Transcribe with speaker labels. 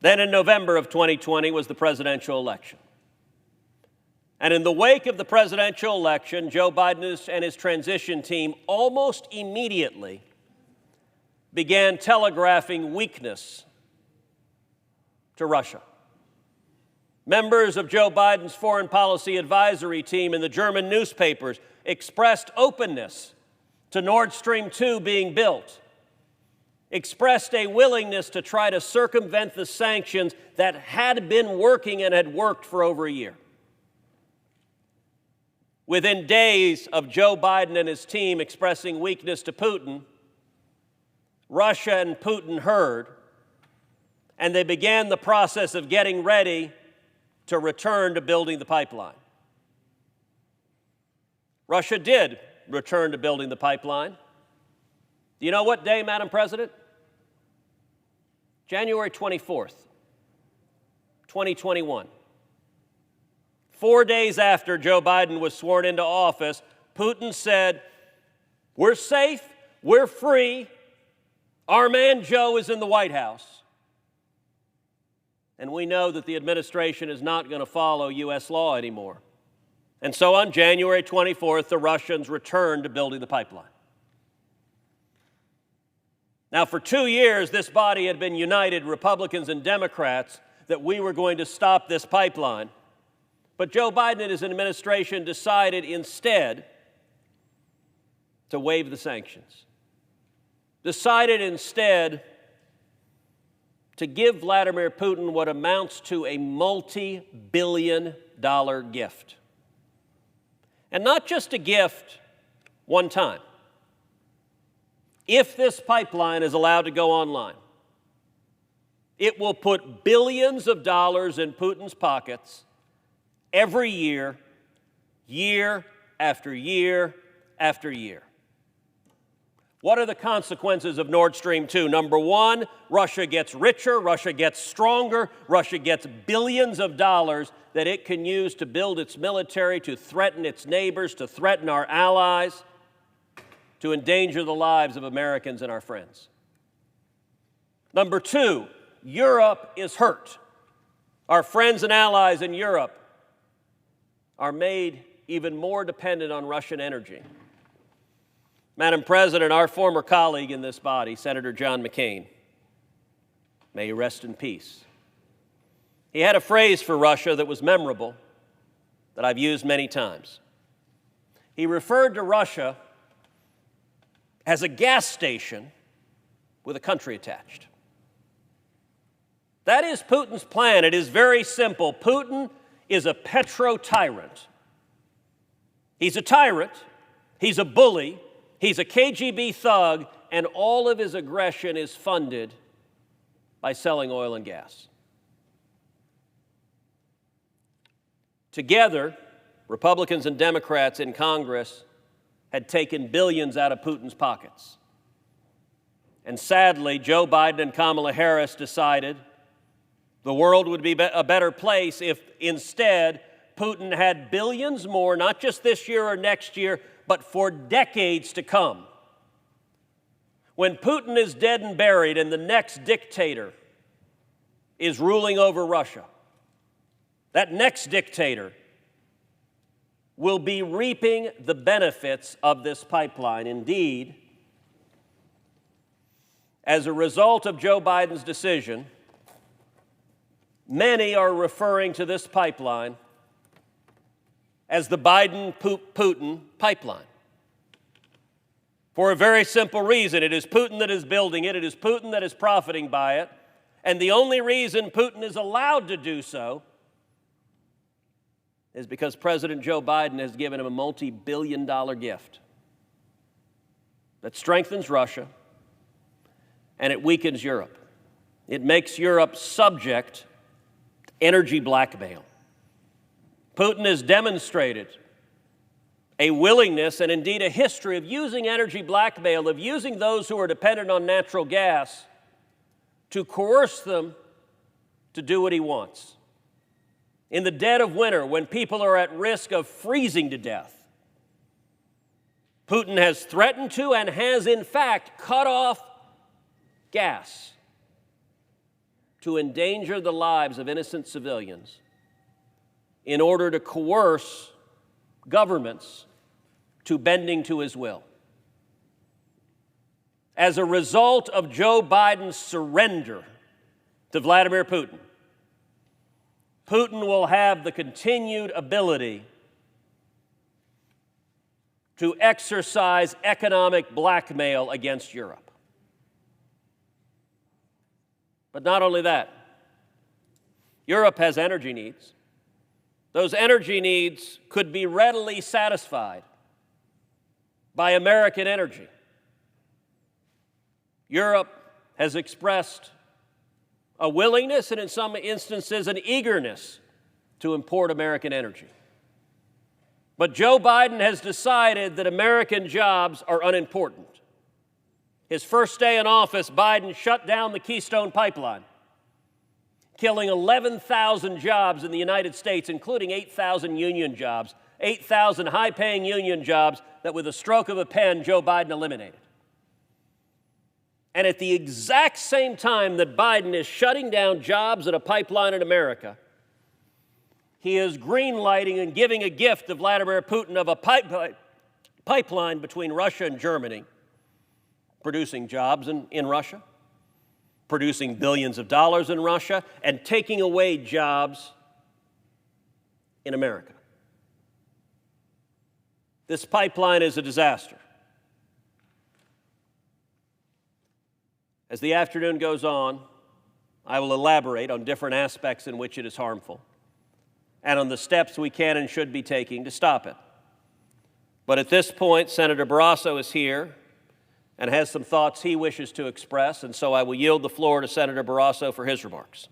Speaker 1: Then in November of 2020 was the presidential election. And in the wake of the presidential election, Joe Biden and his transition team almost immediately began telegraphing weakness to Russia. Members of Joe Biden's foreign policy advisory team in the German newspapers expressed openness to Nord Stream 2 being built, expressed a willingness to try to circumvent the sanctions that had been working and had worked for over a year. Within days of Joe Biden and his team expressing weakness to Putin, Russia and Putin heard, and they began the process of getting ready to return to building the pipeline. Russia did return to building the pipeline. Do you know what day, Madam President? January 24th, 2021. 4 days after Joe Biden was sworn into office, Putin said, "We're safe, we're free, our man Joe is in the White House." And we know that the administration is not going to follow U.S. law anymore. And so on January 24th, the Russians returned to building the pipeline. Now, for 2 years, this body had been united, Republicans and Democrats, that we were going to stop this pipeline. But Joe Biden and his administration decided instead to waive the sanctions. Decided instead to give Vladimir Putin what amounts to a multi-billion-dollar gift. And not just a gift one time. If this pipeline is allowed to go online, it will put billions of dollars in Putin's pockets every year, year after year after year. What are the consequences of Nord Stream 2? Number one, Russia gets richer, Russia gets stronger, Russia gets billions of dollars that it can use to build its military, to threaten its neighbors, to threaten our allies, to endanger the lives of Americans and our friends. Number two, Europe is hurt. Our friends and allies in Europe are made even more dependent on Russian energy. Madam President, our former colleague in this body, Senator John McCain, may he rest in peace. He had a phrase for Russia that was memorable, that I've used many times. He referred to Russia as a gas station with a country attached. That is Putin's plan. It is very simple. Putin is a petro-tyrant. He's a tyrant, he's a bully, he's a KGB thug, and all of his aggression is funded by selling oil and gas. Together, Republicans and Democrats in Congress had taken billions out of Putin's pockets. And sadly, Joe Biden and Kamala Harris decided the world would be a better place if instead Putin had billions more, not just this year or next year, but for decades to come. When Putin is dead and buried and the next dictator is ruling over Russia, that next dictator will be reaping the benefits of this pipeline. Indeed, as a result of Joe Biden's decision, many are referring to this pipeline as the Biden-Putin pipeline. For a very simple reason. It is Putin that is building it. It is Putin that is profiting by it. And the only reason Putin is allowed to do so is because President Joe Biden has given him a multi-billion-dollar gift that strengthens Russia and it weakens Europe. It makes Europe subject to energy blackmail. Putin has demonstrated a willingness and indeed a history of using energy blackmail, of using those who are dependent on natural gas to coerce them to do what he wants. In the dead of winter, when people are at risk of freezing to death, Putin has threatened to and has in fact cut off gas. to endanger the lives of innocent civilians in order to coerce governments to bending to his will. As a result of Joe Biden's surrender to Vladimir Putin, Putin will have the continued ability to exercise economic blackmail against Europe. But not only that, Europe has energy needs. Those energy needs could be readily satisfied by American energy. Europe has expressed a willingness and in some instances an eagerness to import American energy. But Joe Biden has decided that American jobs are unimportant. His first day in office, Biden shut down the Keystone Pipeline, killing 11,000 jobs in the United States, including 8,000 union jobs, 8,000 high-paying union jobs that with a stroke of a pen, Joe Biden eliminated. And at the exact same time that Biden is shutting down jobs at a pipeline in America, he is greenlighting and giving a gift to Vladimir Putin of a pipeline between Russia and Germany, producing jobs in Russia, producing billions of dollars in Russia, and taking away jobs in America. This pipeline is a disaster. As the afternoon goes on, I will elaborate on different aspects in which it is harmful and on the steps we can and should be taking to stop it. But at this point, Senator Barrasso is here and has some thoughts he wishes to express, and so I will yield the floor to Senator Barrasso for his remarks.